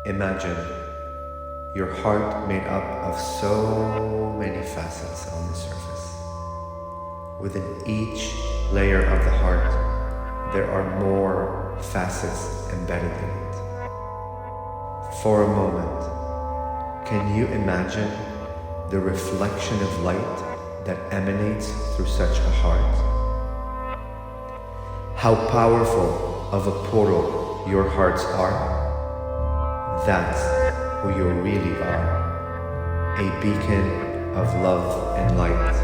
Imagine your heart made up of so many facets on the surface. Within each layer of the heart, there are more facets embedded in it. For a moment, can you imagine the reflection of light that emanates through such a heart? How powerful of a portal your hearts are? That's who you really are. A beacon of love and light,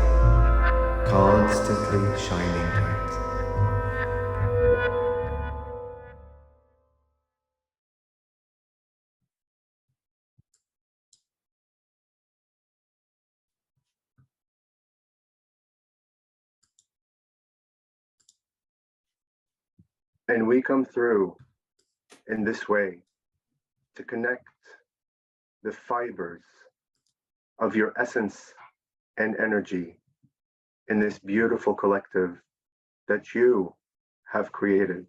constantly shining bright. And we come through in this way to connect the fibers of your essence and energy in this beautiful collective that you have created.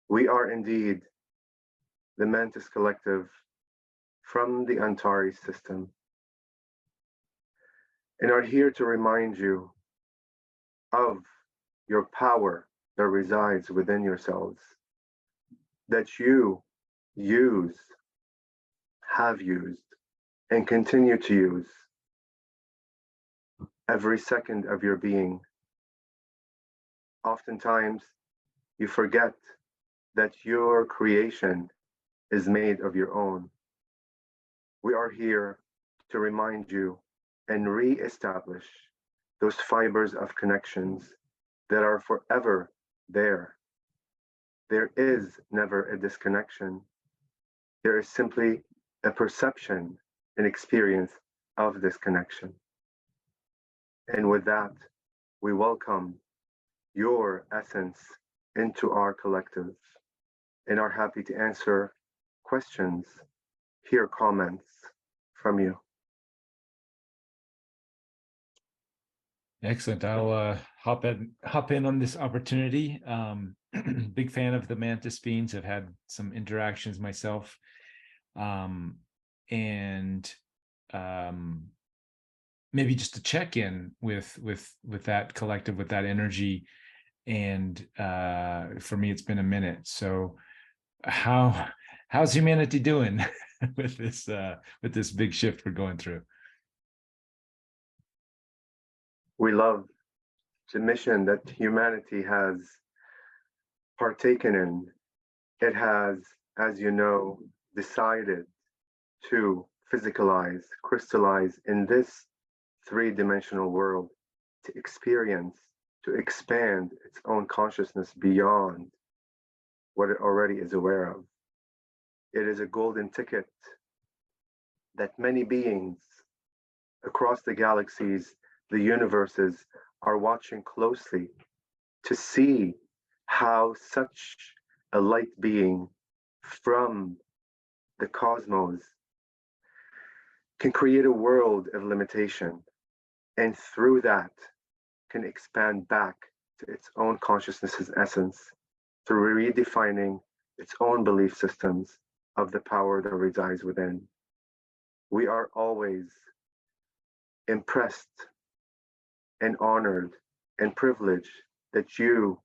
We are indeed the Mantis Collective from the Antares system and are here to remind you of your power that resides within yourselves, that you use, have used, and continue to use every second of your being. Oftentimes, you forget that your creation is made of your own. We are here to remind you and re-establish those fibers of connections that are forever there. There is never a disconnection. There is simply a perception and experience of this connection. And with that, we welcome your essence into our collective and are happy to answer questions, hear comments from you. Excellent. I'll hop in on this opportunity. Big fan of the Mantis Beings. I've had some interactions myself, and maybe just to check in with that collective, with that energy. And for me, it's been a minute. So, how's humanity doing with this big shift we're going through? We love the mission that humanity has partaken in. It has, as you know, decided to physicalize, crystallize in this three-dimensional world, to experience, to expand its own consciousness beyond what it already is aware of. It is a golden ticket that many beings across the galaxies, the universes, are watching closely to see how such a light being from the cosmos can create a world of limitation, and through that can expand back to its own consciousness's essence through redefining its own belief systems of the power that resides within. We are always impressed and honored and privileged that you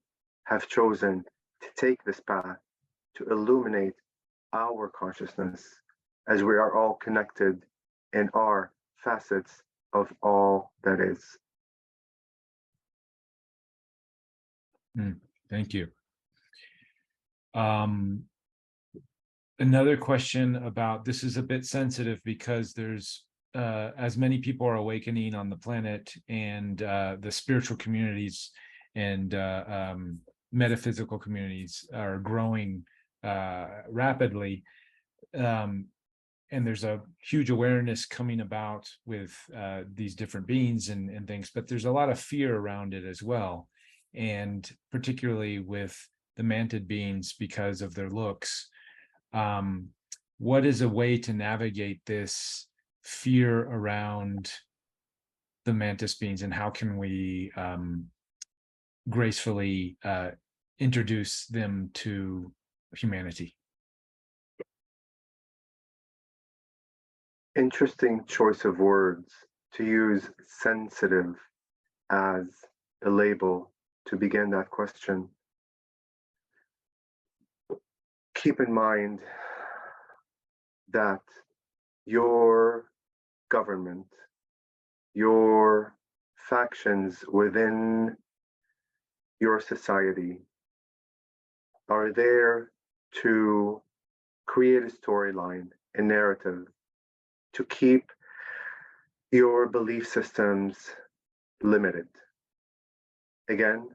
have chosen to take this path to illuminate our consciousness, as we are all connected and are facets of all that is. Thank you. Another question about this is a bit sensitive because there's as many people are awakening on the planet, and the spiritual communities and metaphysical communities are growing rapidly. And there's a huge awareness coming about with these different beings and things, but there's a lot of fear around it as well. And particularly with the mantid beings because of their looks. What is a way to navigate this fear around the mantis beings, and how can we gracefully introduce them to humanity? Interesting choice of words to use sensitive as a label to begin that question. Keep in mind that your government, your factions within your society are there to create a storyline, a narrative, to keep your belief systems limited. Again,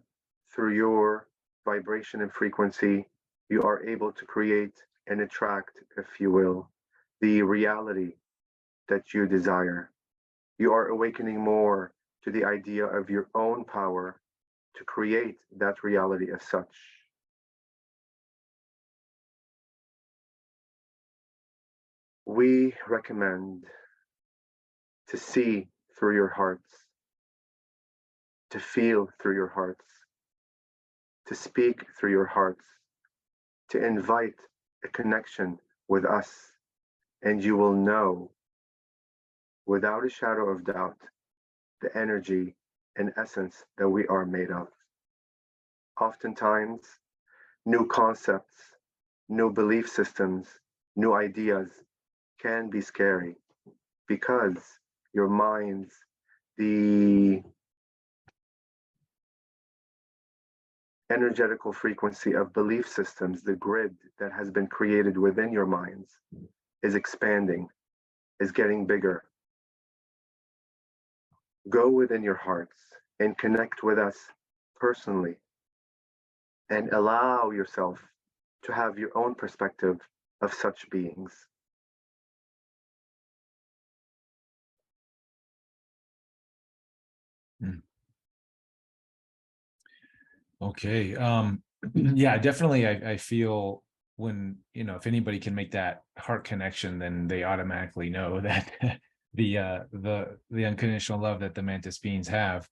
through your vibration and frequency, you are able to create and attract, if you will, the reality that you desire. You are awakening more to the idea of your own power to create that reality as such. We recommend to see through your hearts, to feel through your hearts, to speak through your hearts, to invite a connection with us, and you will know without a shadow of doubt the energy and essence that we are made of. Oftentimes, new concepts, new belief systems, new ideas can be scary because your minds, the energetical frequency of belief systems, the grid that has been created within your minds is expanding, is getting bigger. Go within your hearts and connect with us personally and allow yourself to have your own perspective of such beings. Okay. Yeah, definitely. I feel when, if anybody can make that heart connection, then they automatically know that the unconditional love that the Mantis beings have.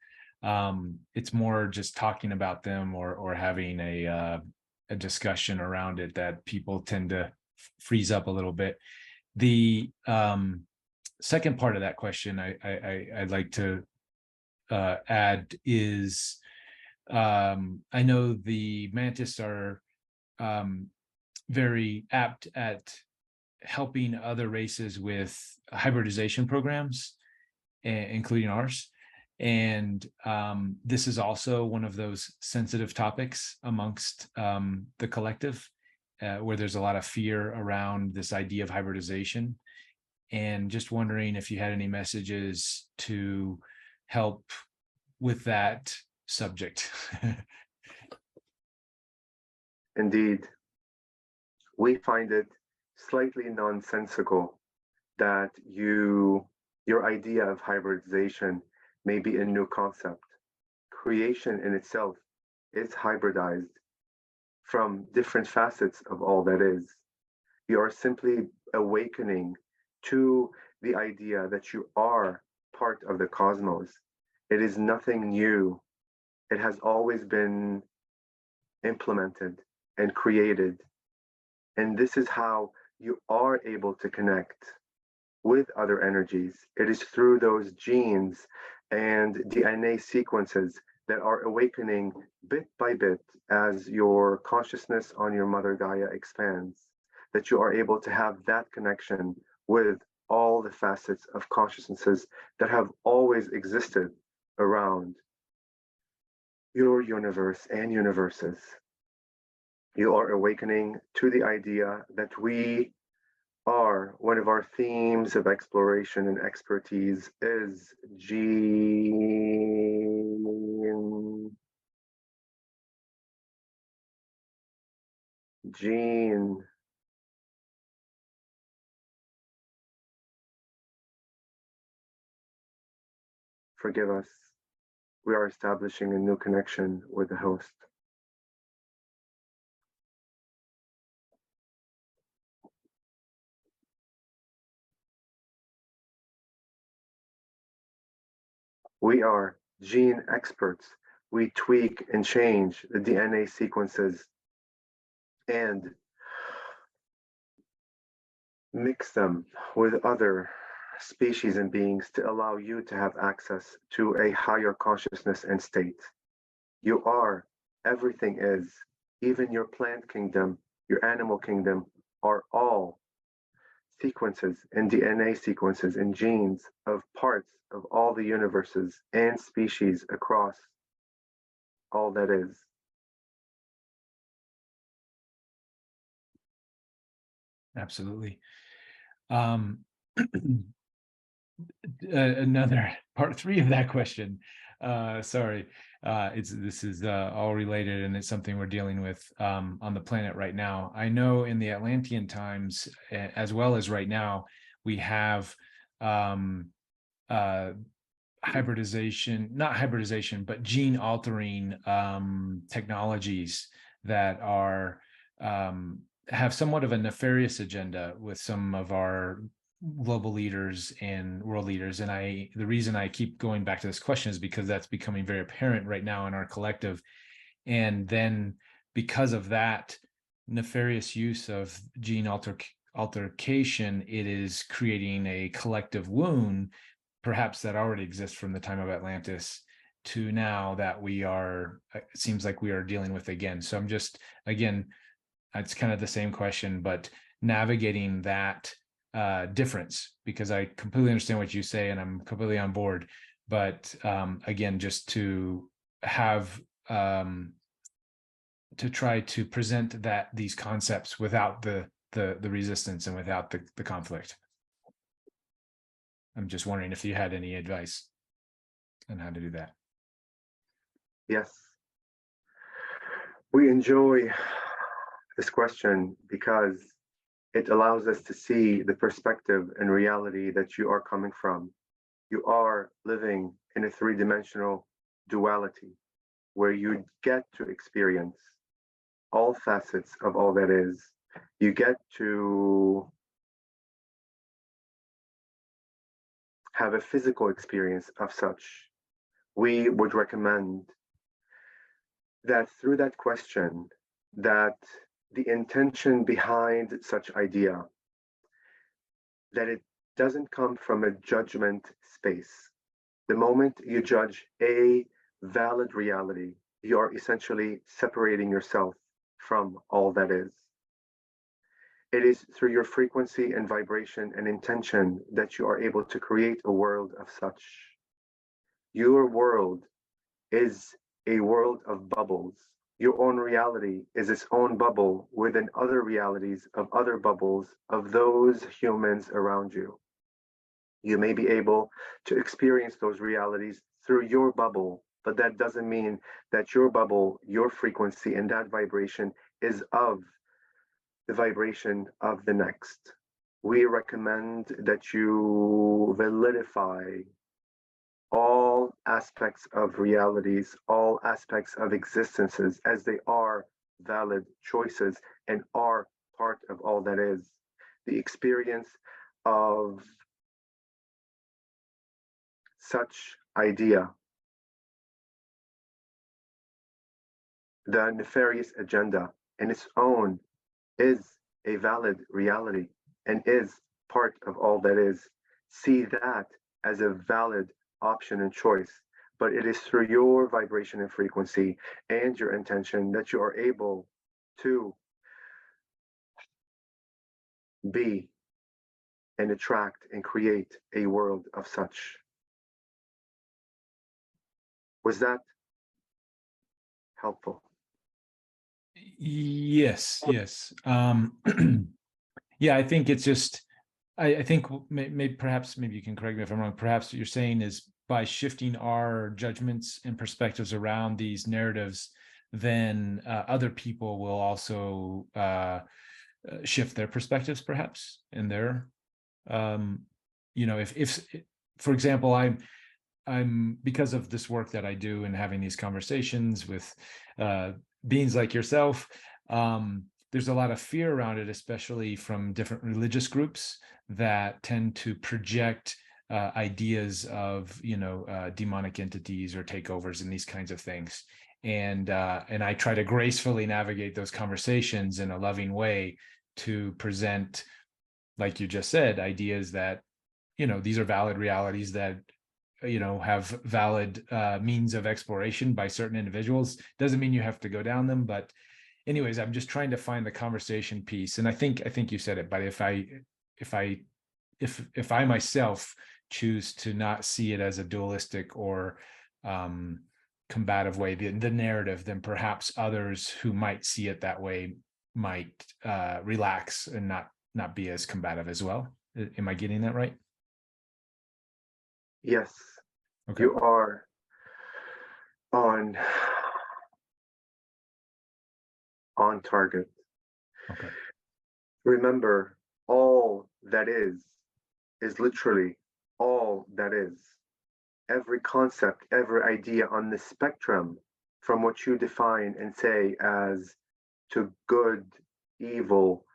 It's more just talking about them or having a discussion around it that people tend to freeze up a little bit. The second part of that question I'd like to add is, I know the Mantis are very apt at helping other races with hybridization programs, including ours. And this is also one of those sensitive topics amongst the collective, where there's a lot of fear around this idea of hybridization. And just wondering if you had any messages to help with that subject. Indeed, we find it slightly nonsensical that your idea of hybridization may be a new concept. Creation in itself is hybridized from different facets of all that is. You are simply awakening to the idea that you are part of the cosmos. It is nothing new. It has always been implemented and created. And this is how you are able to connect with other energies. It is through those genes and DNA sequences that are awakening bit by bit as your consciousness on your mother Gaia expands, that you are able to have that connection with all the facets of consciousnesses that have always existed around your universe and universes. You are awakening to the idea that we are, one of our themes of exploration and expertise is gene. Forgive us. We are establishing a new connection with the host. We are gene experts. We tweak and change the DNA sequences and mix them with other species and beings to allow you to have access to a higher consciousness and state. You are, everything is, even your plant kingdom, your animal kingdom, are all sequences and DNA sequences and genes of parts of all the universes and species across all that is. Absolutely. Another part 3 of that question. Sorry, this is all related, and it's something we're dealing with on the planet right now. I know in the Atlantean times, as well as right now, we have hybridization, not hybridization, but gene altering technologies that are have somewhat of a nefarious agenda with some of our global leaders and world leaders. And the reason I keep going back to this question is because that's becoming very apparent right now in our collective. And then because of that nefarious use of gene altercation, it is creating a collective wound, perhaps that already exists from the time of Atlantis to now that it seems like we are dealing with again. So I'm just, again, it's kind of the same question, but navigating that difference, because I completely understand what you say and I'm completely on board. But again, just to have to try to present these concepts without the resistance and without the conflict. I'm just wondering if you had any advice on how to do that. Yes. We enjoy this question because it allows us to see the perspective and reality that you are coming from. You are living in a three-dimensional duality where you get to experience all facets of all that is. You get to have a physical experience of such. We would recommend that through that question, that the intention behind such idea, that it doesn't come from a judgment space. The moment you judge a valid reality, you are essentially separating yourself from all that is. It is through your frequency and vibration and intention that you are able to create a world of such. Your world is a world of bubbles. Your own reality is its own bubble within other realities of other bubbles of those humans around you. You may be able to experience those realities through your bubble, but that doesn't mean that your bubble, your frequency, and that vibration is of the vibration of the next. We recommend that you validify all aspects of realities, all aspects of existences as they are valid choices and are part of all that is. The experience of such idea, the nefarious agenda in its own is a valid reality and is part of all that is. See that as a valid option and choice, but it is through your vibration and frequency and your intention that you are able to be and attract and create a world of such. Was that helpful? Yes. Yeah, I think it's just, I think maybe you can correct me if I'm wrong. Perhaps what you're saying is by shifting our judgments and perspectives around these narratives, then other people will also shift their perspectives, perhaps, in their, if for example, I'm because of this work that I do and having these conversations with beings like yourself, there's a lot of fear around it, especially from different religious groups that tend to project ideas of, demonic entities or takeovers and these kinds of things. And I try to gracefully navigate those conversations in a loving way to present, like you just said, ideas that, these are valid realities that have valid means of exploration by certain individuals. Doesn't mean you have to go down them, but anyways, I'm just trying to find the conversation piece. And I think you said it, but if I myself choose to not see it as a dualistic or combative way, the narrative, then perhaps others who might see it that way might relax and not be as combative as well. Am I getting that right? Yes, Okay. you are on target. Okay. Remember, all that is literally all that is. Every concept, every idea on the spectrum from what you define and say as to good, evil,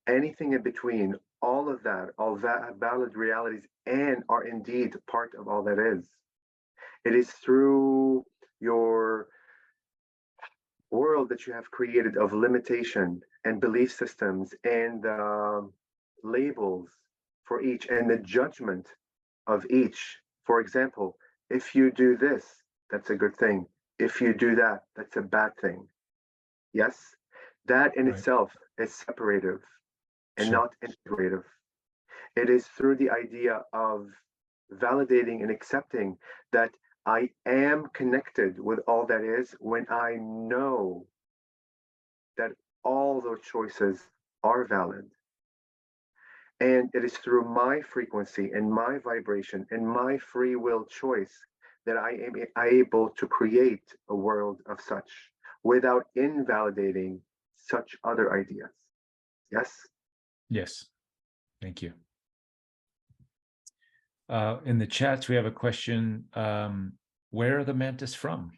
anything in between, all that are valid realities and are indeed part of all that is. It is through your world that you have created of limitation and belief systems and labels for each and the judgment of each. For example, if you do this, that's a good thing. If you do that, that's a bad thing. Yes, that in Right. itself is separative and Sure. not integrative. It is through the idea of validating and accepting that I am connected with all that is when I know that all those choices are valid. And it is through my frequency and my vibration and my free will choice that I am able to create a world of such without invalidating such other ideas. Yes? Yes. Thank you. In the chats, we have a question. Where are the mantis from?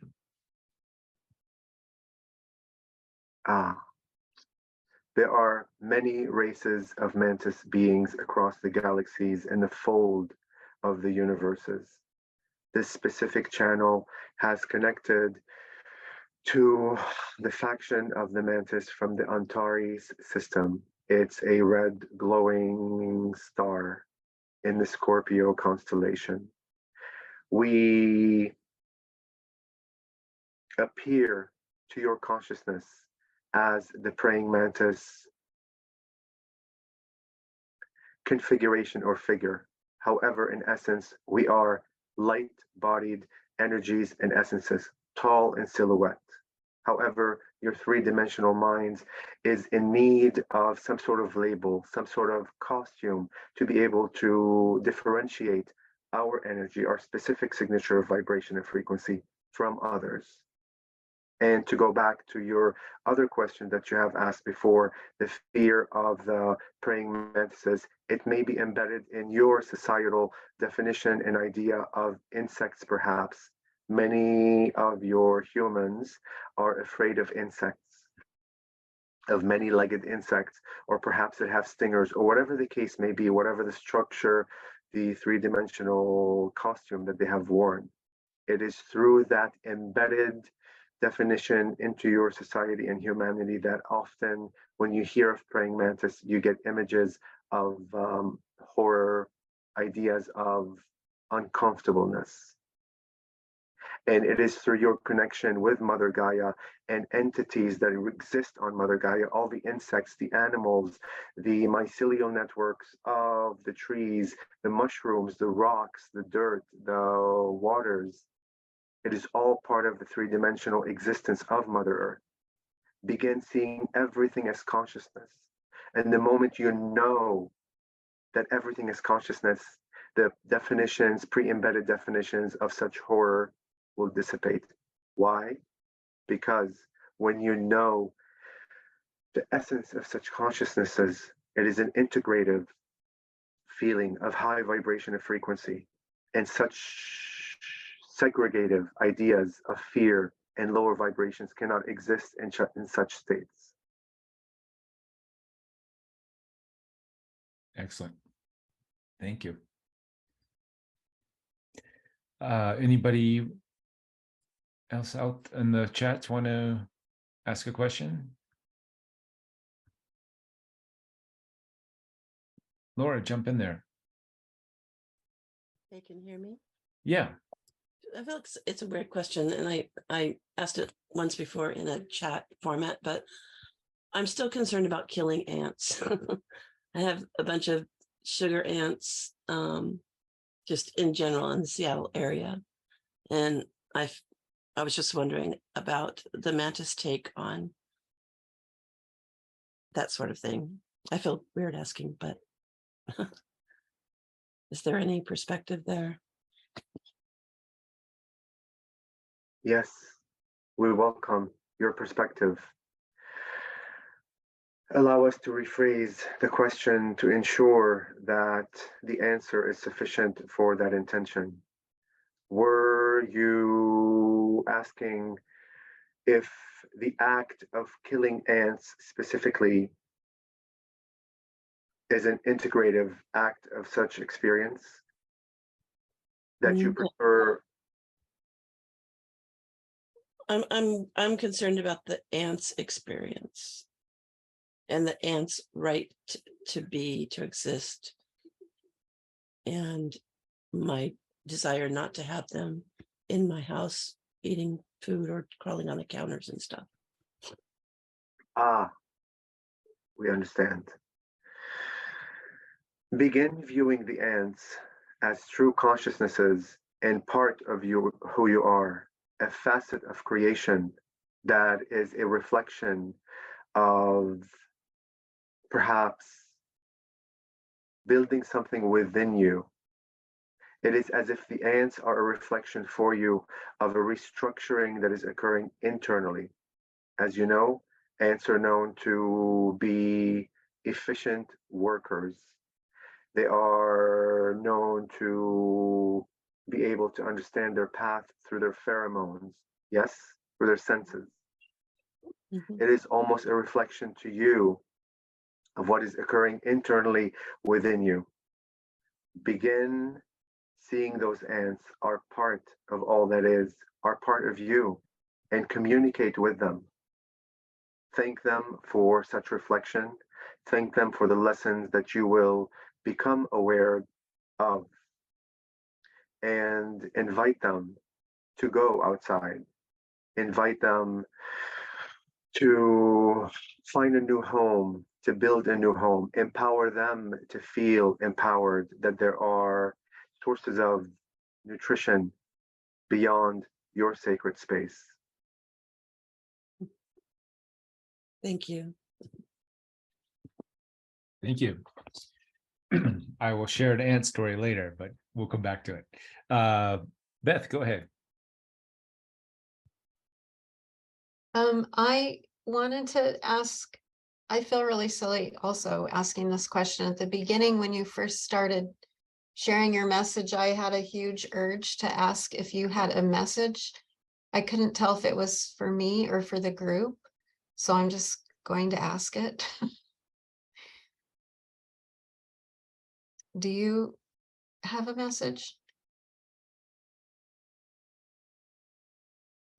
There are many races of mantis beings across the galaxies and the fold of the universes. This specific channel has connected to the faction of the mantis from the Antares system. It's a red glowing star in the Scorpio constellation. We appear to your consciousness as the praying mantis configuration or figure. However, in essence, we are light-bodied energies and essences, tall in silhouette. However, your three-dimensional mind is in need of some sort of label, some sort of costume to be able to differentiate our energy, our specific signature of vibration and frequency from others. And to go back to your other question that you have asked before, the fear of the praying mantises, it may be embedded in your societal definition and idea of insects, perhaps. Many of your humans are afraid of insects, of many-legged insects, or perhaps that have stingers, or whatever the case may be, whatever the structure, the three-dimensional costume that they have worn. It is through that embedded definition into your society and humanity that often when you hear of praying mantis, you get images of horror, ideas of uncomfortableness. And it is through your connection with Mother Gaia and entities that exist on Mother Gaia, all the insects, the animals, the mycelial networks of the trees, the mushrooms, the rocks, the dirt, the waters. It is all part of the three-dimensional existence of Mother Earth. Begin seeing everything as consciousness. And the moment you know that everything is consciousness, the definitions, pre-embedded definitions of such horror will dissipate. Why? Because when you know the essence of such consciousnesses, it is an integrative feeling of high vibration and frequency, and such segregative ideas of fear and lower vibrations cannot exist in such states. Excellent. Thank you. Anybody else out in the chat want to ask a question? Laura, jump in there. Hey, can you hear me? Yeah. I feel like it's a weird question, and I asked it once before in a chat format, but I'm still concerned about killing ants. I have a bunch of sugar ants, just in general in the Seattle area, and I was just wondering about the Mantis take on that sort of thing. I feel weird asking, but is there any perspective there? Yes, we welcome your perspective. Allow us to rephrase the question to ensure that the answer is sufficient for that intention. Were you asking if the act of killing ants specifically is an integrative act of such experience that you prefer? I'm concerned about the ants' experience and the ants' right to exist, and my desire not to have them in my house eating food or crawling on the counters and stuff. Ah, we understand. Begin viewing the ants as true consciousnesses and part of you, who you are, a facet of creation that is a reflection of perhaps building something within you. It is as if the ants are a reflection for you of a restructuring that is occurring internally. As you know, ants are known to be efficient workers. They are known to be able to understand their path through their pheromones, yes, through their senses. Mm-hmm. It is almost a reflection to you of what is occurring internally within you. Begin seeing those ants are part of all that is, are part of you, and communicate with them. Thank them for such reflection. Thank them for the lessons that you will become aware of, and invite them to go outside. Invite them to find a new home, to build a new home. Empower them to feel empowered, that there are sources of nutrition beyond your sacred space. Thank you. Thank you. I will share an ant story later, but we'll come back to it. Beth, go ahead. I wanted to ask, I feel really silly also asking this question. At the beginning, when you first started sharing your message, I had a huge urge to ask if you had a message. I couldn't tell if it was for me or for the group, so I'm just going to ask it. Do you have a message?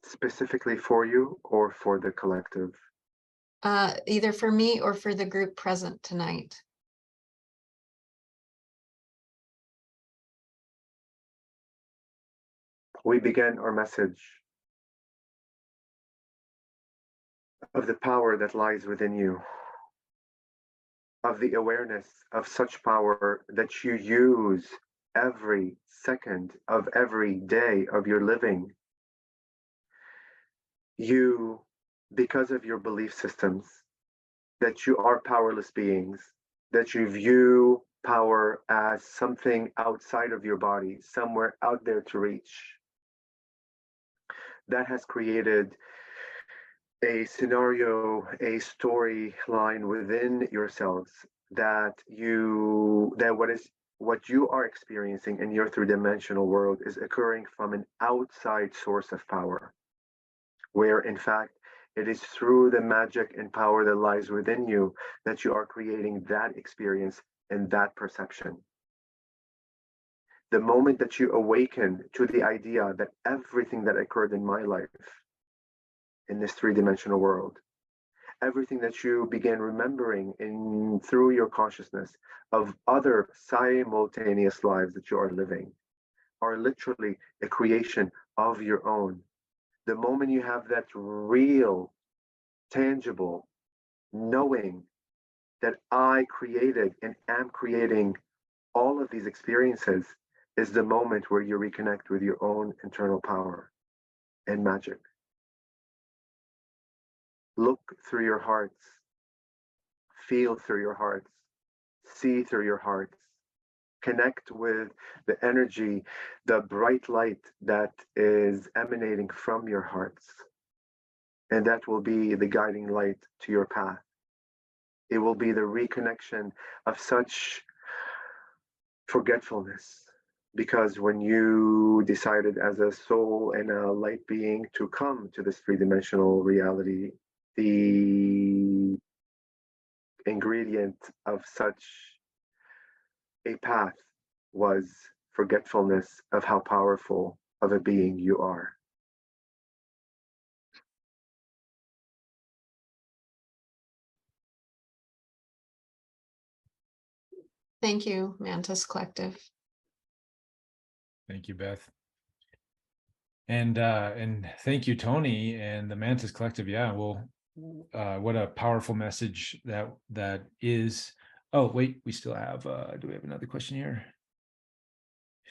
Specifically for you or for the collective? Either for me or for the group present tonight. We began our message of the power that lies within you, of the awareness of such power that you use every second of every day of your living. You, because of your belief systems, that you are powerless beings, that you view power as something outside of your body, somewhere out there to reach. That has created a scenario, a storyline within yourselves that what you are experiencing in your three-dimensional world is occurring from an outside source of power, where in fact it is through the magic and power that lies within you that you are creating that experience and that perception. The moment that you awaken to the idea that everything that occurred in my life in this three-dimensional world, everything that you begin remembering through your consciousness of other simultaneous lives that you are living, are literally a creation of your own. The moment you have that real, tangible knowing that I created and am creating all of these experiences, is the moment where you reconnect with your own internal power and magic. Look through your hearts, feel through your hearts, see through your hearts, connect with the energy, the bright light that is emanating from your hearts. And that will be the guiding light to your path. It will be the reconnection of such forgetfulness. Because when you decided as a soul and a light being to come to this three-dimensional reality, the ingredient of such a path was forgetfulness of how powerful of a being you are. Thank you, Mantis Collective. Thank you, Beth. And thank you, Toni and the Mantis Collective. Yeah, well, what a powerful message that is. Oh, wait, we still have, do we have another question here?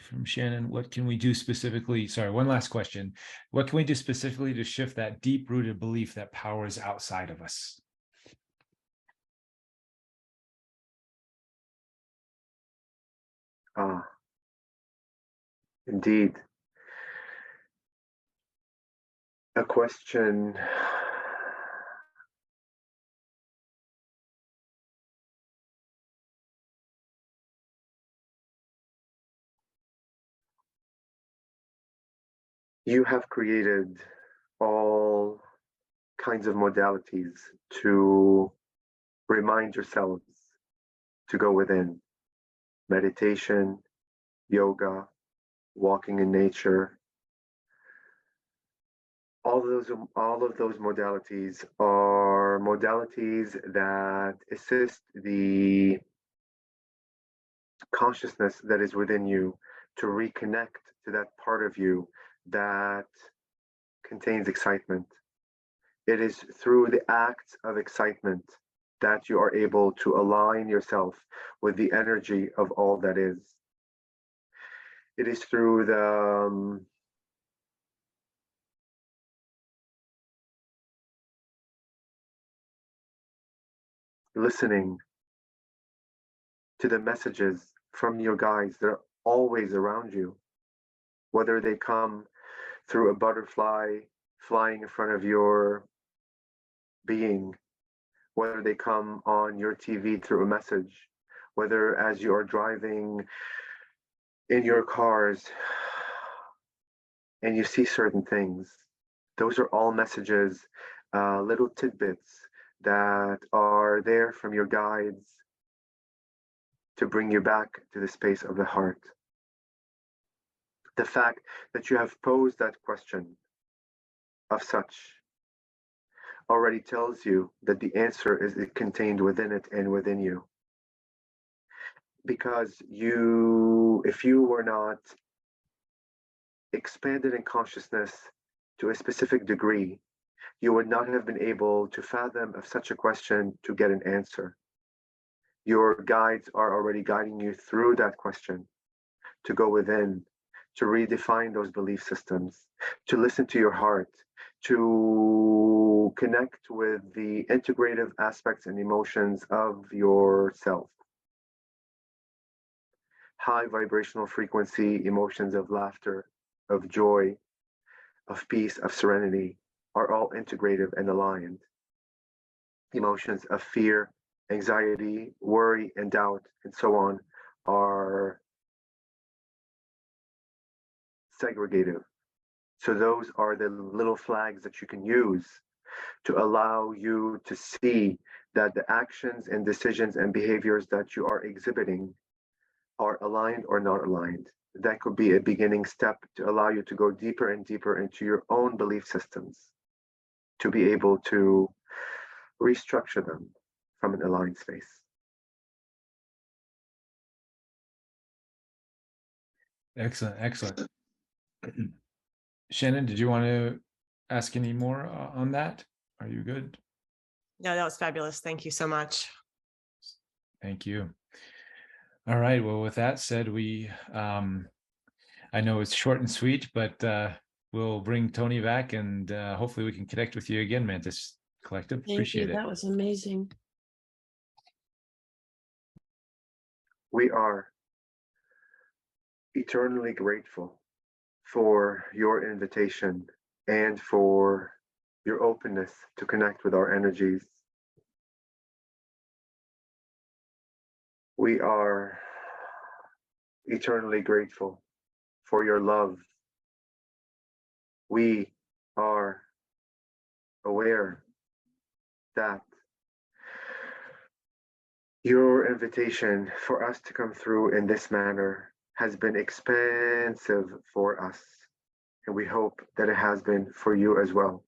From Shannon, what can we do specifically? Sorry, one last question. What can we do specifically to shift that deep-rooted belief that power is outside of us? Indeed. A question you have created all kinds of modalities to remind yourselves to go within. Meditation, yoga, walking in nature. All of those modalities are modalities that assist the consciousness that is within you to reconnect to that part of you that contains excitement. It is through the acts of excitement that you are able to align yourself with the energy of all that is. It is through the listening to the messages from your guides that are always around you, whether they come through a butterfly flying in front of your being, whether they come on your TV through a message, whether as you are driving in your cars and you see certain things. Those are all messages, little tidbits that are there from your guides to bring you back to the space of the heart. The fact that you have posed that question of such already tells you that the answer is contained within it and within you. Because if you were not expanded in consciousness to a specific degree, you would not have been able to fathom of such a question to get an answer. Your guides are already guiding you through that question, to go within, to redefine those belief systems, to listen to your heart, to connect with the integrative aspects and emotions of yourself. High vibrational frequency emotions of laughter, of joy, of peace, of serenity are all integrative and aligned. Emotions of fear, anxiety, worry, and doubt, and so on, are segregative. So those are the little flags that you can use to allow you to see that the actions and decisions and behaviors that you are exhibiting are aligned or not aligned. That could be a beginning step to allow you to go deeper and deeper into your own belief systems, to be able to restructure them from an aligned space. Excellent, excellent. Shannon, did you want to ask any more on that? Are you good? No, that was fabulous. Thank you so much. Thank you. All right. Well, with that said, I know it's short and sweet, but we'll bring Toni back, and hopefully we can connect with you again, Mantis Collective. Thank you. Appreciate it. That was amazing. We are eternally grateful for your invitation and for your openness to connect with our energies. We are eternally grateful for your love. We are aware that your invitation for us to come through in this manner has been expansive for us, and we hope that it has been for you as well.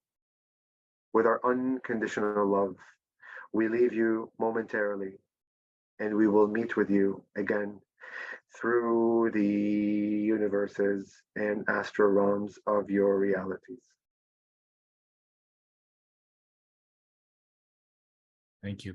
With our unconditional love, we leave you momentarily, and we will meet with you again through the universes and astral realms of your realities. Thank you.